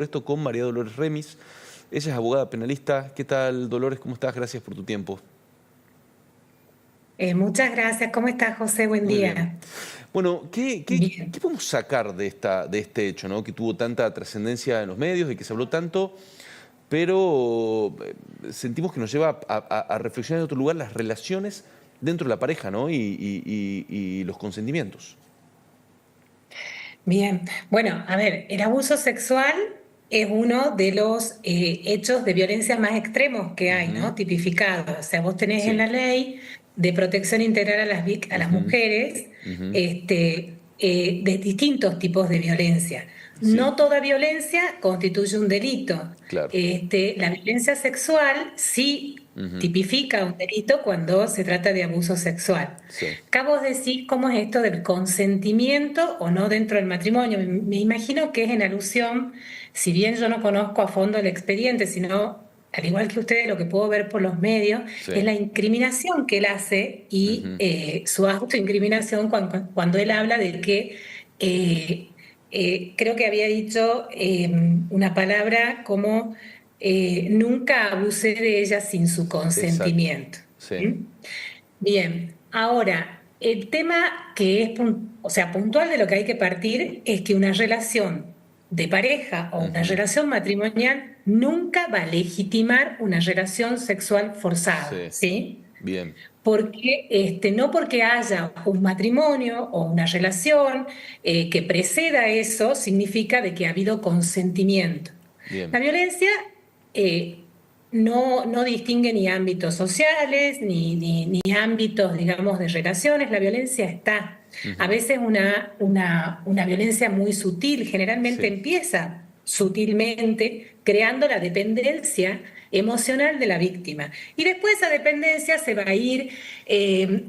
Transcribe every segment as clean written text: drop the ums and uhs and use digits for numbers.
Esto con María Dolores Remis. Ella es abogada penalista. ¿Qué tal, Dolores? ¿Cómo estás? Gracias por tu tiempo. Muchas gracias. ¿Cómo estás, José? Buen Muy bien. día. Bueno, ¿qué Bien. podemos sacar de este hecho, ¿no? Que tuvo tanta trascendencia en los medios y que se habló tanto, pero sentimos que nos lleva a reflexionar en otro lugar las relaciones dentro de la pareja, ¿no? Y los consentimientos. Bien. Bueno, a ver, el abuso sexual es uno de los hechos de violencia más extremos que hay, Ujú. ¿no? Tipificados. O sea, vos tenés en Sí. la ley de protección integral a a las Ujú. mujeres Ujú. de distintos tipos de violencia. Sí, No toda violencia constituye un delito. claro. La violencia sexual sí Ujú. tipifica un delito cuando se trata de abuso sexual. Sí, Acá vos decís cómo es esto del consentimiento o no dentro del matrimonio. Me imagino que es en alusión, si bien yo no conozco a fondo el expediente, sino, al igual que ustedes, lo que puedo ver por los medios, es sí. la incriminación que él hace y Ujú. su autoincriminación cuando él habla de que, creo que había dicho una palabra como nunca abusé de ella sin su Exacto. consentimiento. Sí. ¿Mm? Bien, ahora, el tema que es, o sea, puntual de lo que hay que partir es que una relación de pareja o una Ujú. relación matrimonial nunca va a legitimar una relación sexual forzada, Sí. ¿sí? Bien, Porque no porque haya un matrimonio o una relación que preceda eso, significa de que ha habido consentimiento. bien. La violencia eh, no distingue ni ámbitos sociales, ni ámbitos, digamos, de relaciones. La violencia está. A Ujú. veces una violencia muy sutil, generalmente Sí, empieza sutilmente creando la dependencia emocional de la víctima. Y después esa dependencia se va a ir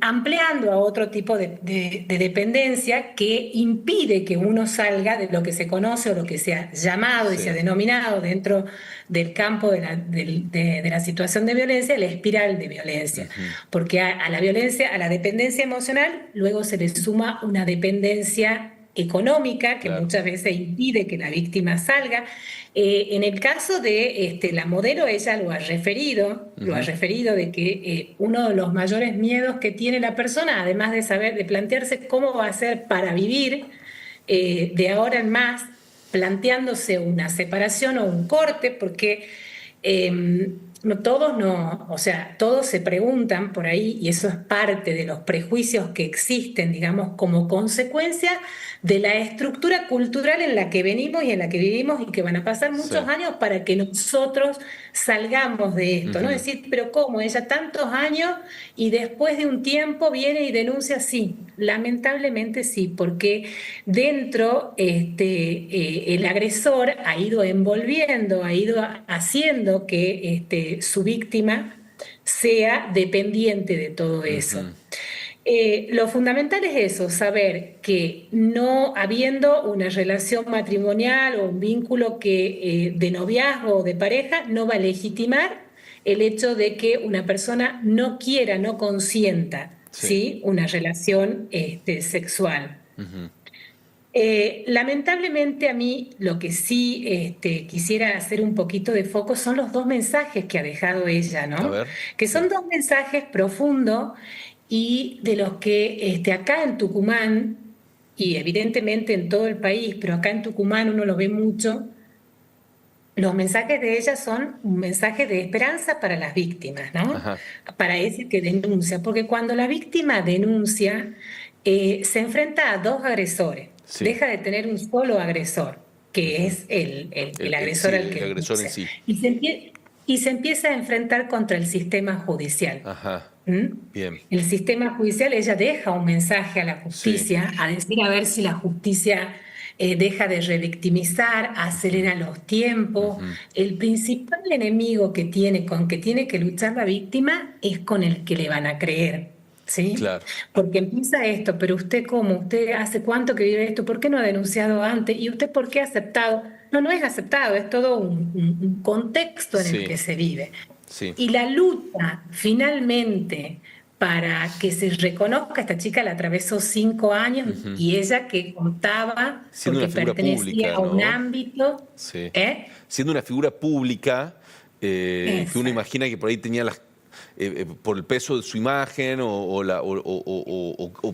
ampliando a otro tipo de dependencia que impide que uno salga de lo que se conoce o lo que se ha llamado y se ha sí. denominado dentro del campo de la situación de violencia, la espiral de violencia. Ujú. Porque a la violencia, a la dependencia emocional, luego se le suma una dependencia económica que Claro. muchas veces impide que la víctima salga. En el caso de la modelo, ella lo ha Ujú. referido de que uno de los mayores miedos que tiene la persona, además de saber, de plantearse cómo va a hacer para vivir de ahora en más, planteándose una separación o un corte, porque no todos no, o sea, todos se preguntan por ahí, y eso es parte de los prejuicios que existen, digamos, como consecuencia de la estructura cultural en la que venimos y en la que vivimos y que van a pasar Sí. muchos años para que nosotros salgamos de esto, ¿no? Ujú. Decir, pero ¿cómo? Ella tantos años y después de un tiempo viene y denuncia, sí, lamentablemente sí, porque dentro el agresor ha ido envolviendo, ha ido haciendo que su víctima sea dependiente de todo eso. Ujú. Lo fundamental es eso, saber que no habiendo una relación matrimonial o un vínculo de noviazgo o de pareja, no va a legitimar el hecho de que una persona no quiera, no consienta, Sí. ¿sí? Una relación sexual. Ujú. Lamentablemente a mí lo que sí quisiera hacer un poquito de foco son los dos mensajes que ha dejado ella, A ¿no? ver. Que Sí. son dos mensajes profundos y de los que acá en Tucumán, y evidentemente en todo el país, pero acá en Tucumán uno lo ve mucho, los mensajes de ella son un mensaje de esperanza para las víctimas, ¿no? Ajá. Para ese que denuncia, porque cuando la víctima denuncia, se enfrenta a dos agresores, Sí. deja de tener un solo agresor, que Ujú. es el Sí, agresor al el que agresor en denuncia, sí. y se empieza a enfrentar contra el sistema judicial. Ajá. ¿Mm? Bien. El sistema judicial, ella deja un mensaje a la Sí. justicia, a decir a ver si la justicia deja de revictimizar, Ujú. acelera los tiempos. Ujú. El principal enemigo que tiene, con que tiene que luchar la víctima, es con el que le van a creer. ¿Sí? Claro. Porque empieza esto, pero usted cómo, usted hace cuánto que vive esto, ¿por qué no ha denunciado antes? ¿Y usted por qué ha aceptado? No, no es aceptado, es todo un contexto en el Sí. que se vive. Sí. Y la lucha finalmente para que se reconozca. Esta chica la atravesó 5 años y ella que contaba, Siendo porque una figura pertenecía pública, a un ¿no? ámbito, Sí. ¿eh? Siendo una figura pública, que uno Exacto. imagina que por ahí tenía por el peso de su imagen o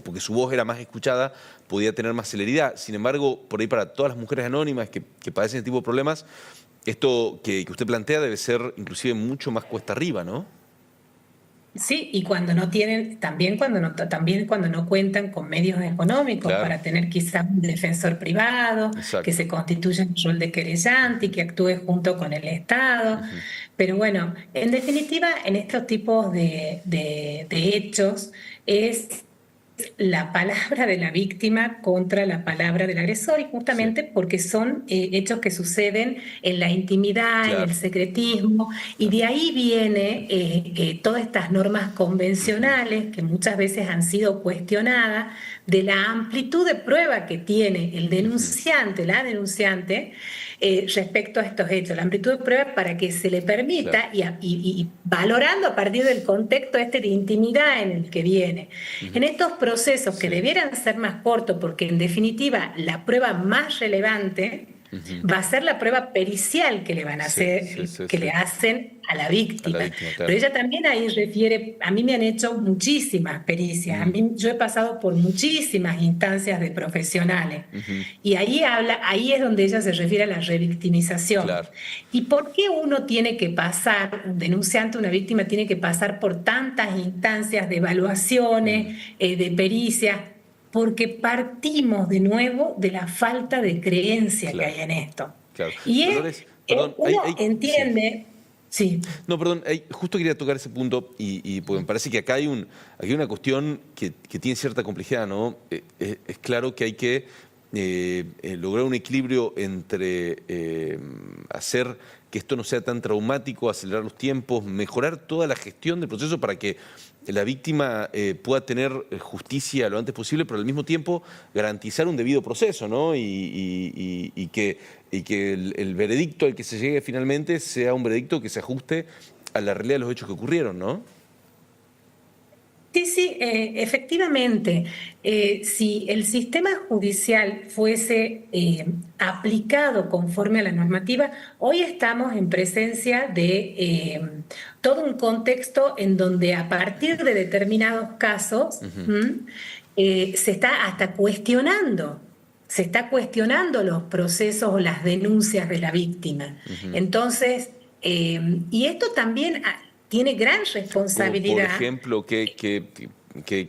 porque su voz era más escuchada, podía tener más celeridad. Sin embargo, por ahí para todas las mujeres anónimas que padecen este tipo de problemas, esto que usted plantea debe ser inclusive mucho más cuesta arriba, ¿no? Sí, y cuando no tienen, también cuando no cuentan con medios económicos Claro, para tener quizás un defensor privado, que exacto. se constituya en rol de querellante y que actúe junto con el Estado. Pero bueno, en definitiva, en estos tipos de hechos es la palabra de la víctima contra la palabra del agresor, y Sí, justamente porque son hechos que suceden en la intimidad, en el claro, secretismo, y claro. de ahí viene todas estas normas convencionales que muchas veces han sido cuestionadas de la amplitud de prueba que tiene el denunciante, la denunciante, respecto a estos hechos, la amplitud de prueba para que se le Claro. permita y valorando a partir del contexto de intimidad en el que viene. En estos procesos que Sí, debieran ser más cortos, porque en definitiva la prueba más relevante va a ser la prueba pericial que le van a sí, hacer, sí, sí, que sí. le hacen a la A la víctima. víctima, Pero claro. ella también ahí refiere, a mí me han hecho muchísimas pericias, yo he pasado por muchísimas instancias de profesionales. Y ahí es donde ella se refiere a la revictimización. Claro. ¿Y por qué uno tiene que pasar, un denunciante, una víctima, tiene que pasar por tantas instancias de evaluaciones, de pericias? Porque partimos de nuevo de la falta de creencia que Claro, hay en esto. claro. Y Dolores, perdón, uno sí. entiende, sí, No, perdón, justo quería tocar ese punto y porque me parece que acá aquí hay una cuestión que tiene cierta complejidad, ¿no? Es claro que hay que lograr un equilibrio entre hacer que esto no sea tan traumático, acelerar los tiempos, mejorar toda la gestión del proceso para que la víctima pueda tener justicia lo antes posible, pero al mismo tiempo garantizar un debido proceso, ¿no? Y que el veredicto al que se llegue finalmente sea un veredicto que se ajuste a la realidad de los hechos que ocurrieron, ¿no? sí, sí, efectivamente, si el sistema judicial fuese aplicado conforme a la normativa, hoy estamos en presencia de todo un contexto en donde a partir de determinados casos se está hasta cuestionando. Se está cuestionando los procesos o las denuncias de la víctima. Entonces, y esto también tiene gran Como por responsabilidad. ejemplo, ¿qué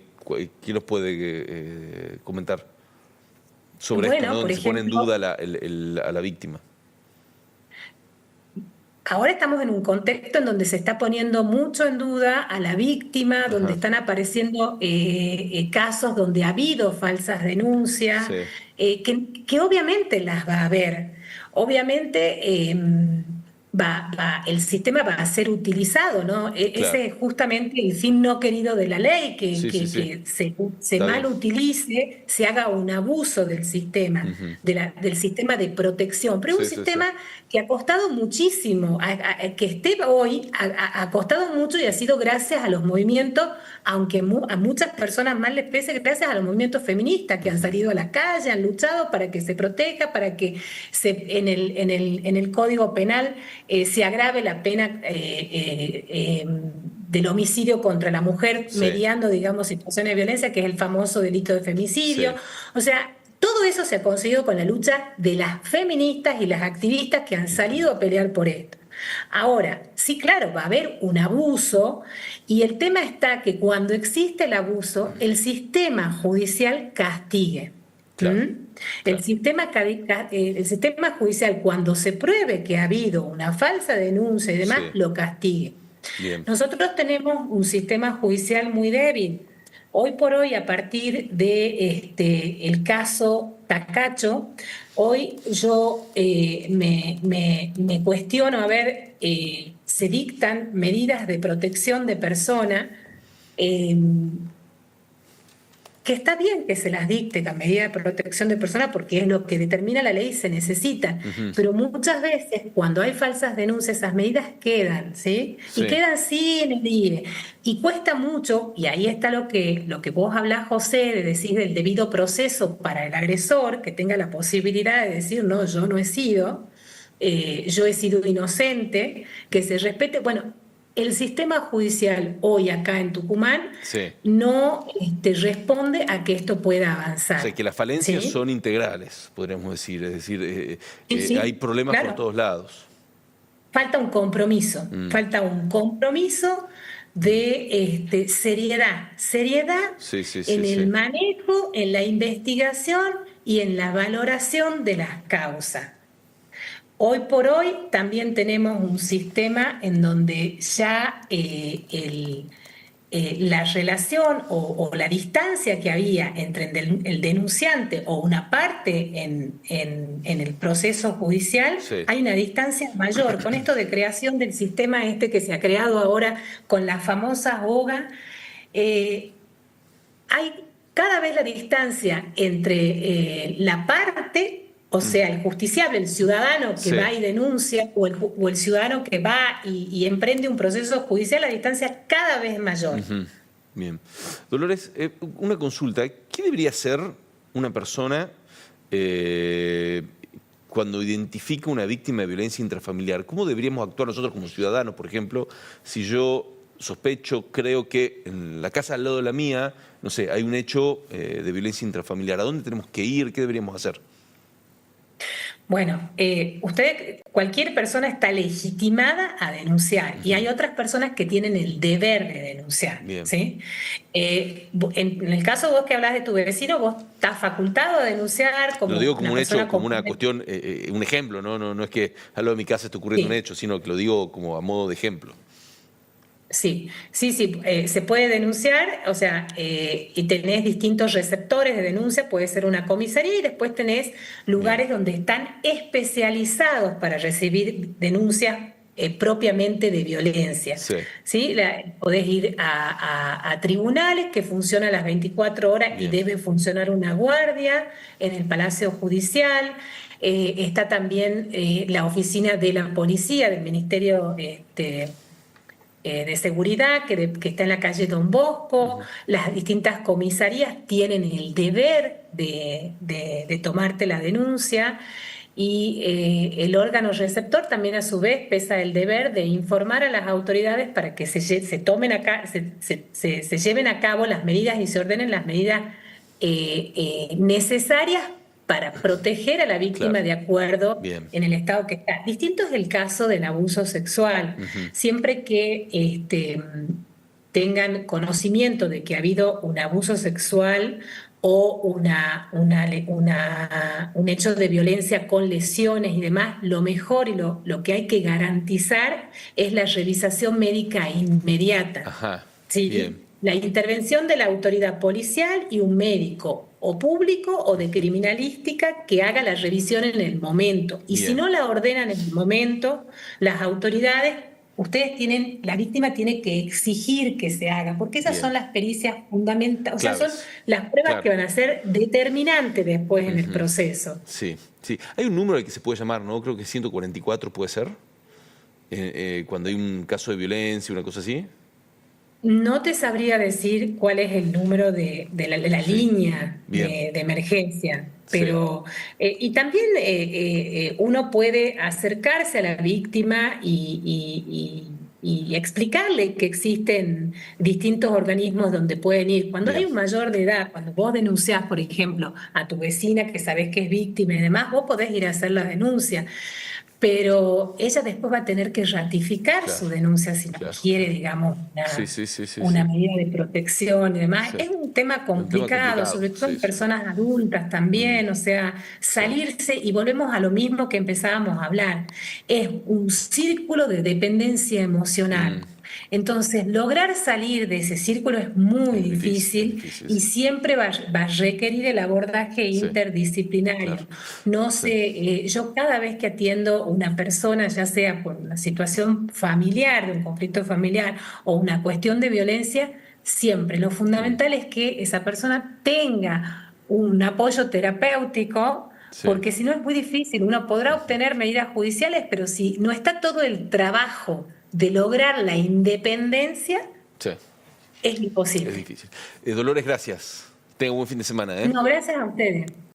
nos puede comentar sobre esto, Bueno, ¿no? por Donde se pone en duda ejemplo, a la víctima. ahora estamos en un contexto en donde se está poniendo mucho en duda a la víctima, donde Ajá, están apareciendo casos donde ha habido falsas denuncias, sí, que obviamente las va a haber. Obviamente el sistema va a ser utilizado, ¿no? claro. Ese es justamente el fin no querido de la ley, que, Sí, sí, que, sí, que se está bien. mal utilice, se haga un abuso del sistema, del sistema de protección. Pero es un Sí, sí, sí. sistema que ha costado muchísimo, que esté hoy, ha costado mucho y ha sido gracias a los movimientos, aunque a muchas personas más les pese, gracias a los movimientos feministas que han salido a la calle, han luchado para que se proteja, para que en el Código Penal se agrave la pena del homicidio contra la mujer Sí, mediando, digamos, situaciones de violencia, que es el famoso delito de femicidio. sí, O sea, todo eso se ha conseguido con la lucha de las feministas y las activistas que han salido a pelear por esto. Ahora, sí, claro, va a haber un abuso y el tema está que cuando existe el abuso, el sistema judicial castigue. claro, El claro. sistema judicial, cuando se pruebe que ha habido una falsa denuncia y demás, Sí, lo castigue. bien. Nosotros tenemos un sistema judicial muy débil. Hoy por hoy, a partir de el caso Tacacho, hoy yo me cuestiono, a ver, se dictan medidas de protección de persona, eh, que está bien que se las dicte la medida de protección de personas porque es lo que determina la ley y se necesita, pero muchas veces cuando hay falsas denuncias esas medidas quedan, ¿sí? Sí. Y quedan sin el IE. Y cuesta mucho, y ahí está lo que vos hablás, José, de decir del debido proceso para el agresor, que tenga la posibilidad de decir, no, yo no he sido, yo he sido inocente, que se respete. Bueno, el sistema judicial hoy acá en Tucumán Sí. no responde a que esto pueda avanzar. O sea, que las falencias ¿sí? son integrales, podríamos decir. Es decir, Sí, hay problemas claro. por todos lados. Falta un compromiso, de seriedad Sí, sí, sí, en el sí. manejo, en la investigación y en la valoración de las causas. Hoy por hoy también tenemos un sistema en donde ya la relación o la distancia que había entre el denunciante o una parte en el proceso judicial, Sí. hay una distancia mayor. Con esto de creación del sistema que se ha creado ahora con la famosa OGA, hay cada vez la distancia entre la parte, o sea, el justiciable, el ciudadano que Sí. va y denuncia, o el ciudadano que va y emprende un proceso judicial, la distancia cada vez es mayor. Bien. Dolores, una consulta. ¿Qué debería hacer una persona cuando identifica una víctima de violencia intrafamiliar? ¿Cómo deberíamos actuar nosotros como ciudadanos, por ejemplo, si yo sospecho, creo que en la casa al lado de la mía, no sé, hay un hecho de violencia intrafamiliar? ¿A dónde tenemos que ir? ¿Qué deberíamos hacer? Bueno, cualquier persona está legitimada a denunciar y hay otras personas que tienen el deber de denunciar. Bien. ¿Sí? En el caso vos que hablas de tu vecino, vos estás facultado a denunciar como Lo digo como una un persona hecho, como una comprometida. cuestión, un ejemplo, ¿no? No es que al lado de mi casa esté ocurriendo un Sí. hecho, sino que lo digo como a modo de ejemplo. Sí, se puede denunciar, o sea, y tenés distintos receptores de denuncia, puede ser una comisaría y después tenés lugares donde están especializados para recibir denuncias propiamente de violencia. Sí. ¿Sí? Podés ir a tribunales que funcionan las 24 horas Bien. y debe funcionar una guardia en el Palacio Judicial. Está también la oficina de la policía, del Ministerio de seguridad que está en la calle Don Bosco. Las distintas comisarías tienen el deber de tomarte la denuncia y el órgano receptor también a su vez pesa el deber de informar a las autoridades para que se tomen se lleven a cabo las medidas y se ordenen las medidas necesarias para proteger a la víctima Claro. de acuerdo Bien. en el estado que está. Distinto es el caso del abuso sexual. Siempre que tengan conocimiento de que ha habido un abuso sexual o un hecho de violencia con lesiones y demás, lo mejor y lo que hay que garantizar es la revisación médica inmediata. Ajá. ¿Sí? Bien. La intervención de la autoridad policial y un médico o público o de criminalística que haga la revisión en el momento. Y si Bien. no la ordenan en el momento, las autoridades, la víctima tiene que exigir que se haga, porque esas Bien. son las pericias fundamentales, o sea, Claves. son las pruebas Claro. que van a ser determinantes después en el proceso. Sí, sí. Hay un número al que se puede llamar, ¿no? Creo que 144 puede ser. Cuando hay un caso de violencia, una cosa así. No te sabría decir cuál es el número de la Sí. línea Bien. de emergencia, Sí. pero y también uno puede acercarse a la víctima y explicarle que existen distintos organismos donde pueden ir. Cuando Bien. hay un mayor de edad, cuando vos denunciás, por ejemplo, a tu vecina que sabés que es víctima y demás, vos podés ir a hacer la denuncia. Pero ella después va a tener que ratificar Claro. su denuncia si no Claro. quiere, digamos, Sí. una medida de protección y demás. Sí. Es un tema Un tema complicado, sobre todo sí, en sí. personas adultas también, o sea, salirse, y volvemos a lo mismo que empezábamos a hablar, es un círculo de dependencia emocional. Entonces, lograr salir de ese círculo es muy Es difícil, difícil, y sí. siempre va a requerir el abordaje Sí. interdisciplinario. Claro. No Sí. sé, yo cada vez que atiendo una persona, ya sea por una situación familiar, de un conflicto familiar o una cuestión de violencia, siempre. Lo fundamental es que esa persona tenga un apoyo terapéutico, Sí, porque si no es muy difícil. Uno podrá obtener medidas judiciales, pero si no está todo el trabajo de lograr la independencia, sí, es es imposible. difícil. Dolores, gracias. Tenga un buen fin de semana, ¿eh? No, gracias a ustedes.